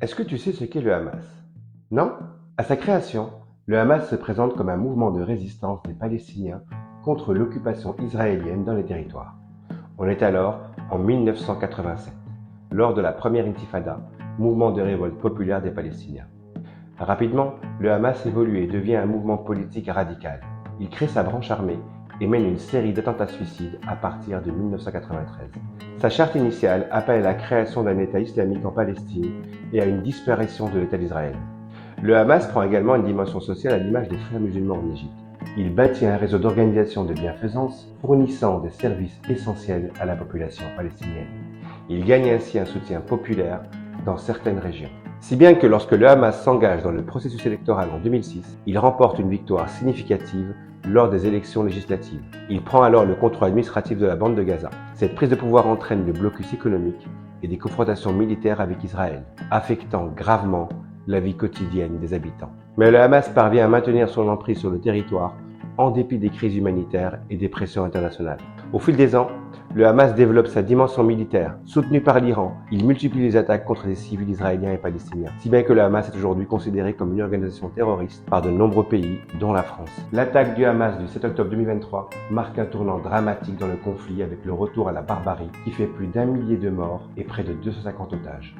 Est-ce que tu sais ce qu'est le Hamas? Non? À sa création, le Hamas se présente comme un mouvement de résistance des Palestiniens contre l'occupation israélienne dans les territoires. On est alors en 1987, lors de la première intifada, mouvement de révolte populaire des Palestiniens. Rapidement, le Hamas évolue et devient un mouvement politique radical. Il crée sa branche armée et mène une série d'attentats suicides à partir de 1993. Sa charte initiale appelle à la création d'un État islamique en Palestine et à une disparition de l'État d'Israël. Le Hamas prend également une dimension sociale à l'image des frères musulmans en Égypte. Il bâtit un réseau d'organisations de bienfaisance fournissant des services essentiels à la population palestinienne. Il gagne ainsi un soutien populaire dans certaines régions. Si bien que lorsque le Hamas s'engage dans le processus électoral en 2006, il remporte une victoire significative lors des élections législatives. Il prend alors le contrôle administratif de la bande de Gaza. Cette prise de pouvoir entraîne le blocus économique et des confrontations militaires avec Israël, affectant gravement la vie quotidienne des habitants. Mais le Hamas parvient à maintenir son emprise sur le territoire en dépit des crises humanitaires et des pressions internationales. Au fil des ans, le Hamas développe sa dimension militaire. Soutenu par l'Iran, il multiplie les attaques contre les civils israéliens et palestiniens, si bien que le Hamas est aujourd'hui considéré comme une organisation terroriste par de nombreux pays, dont la France. L'attaque du Hamas du 7 octobre 2023 marque un tournant dramatique dans le conflit avec le retour à la barbarie qui fait plus d'1 millier de morts et près de 250 otages.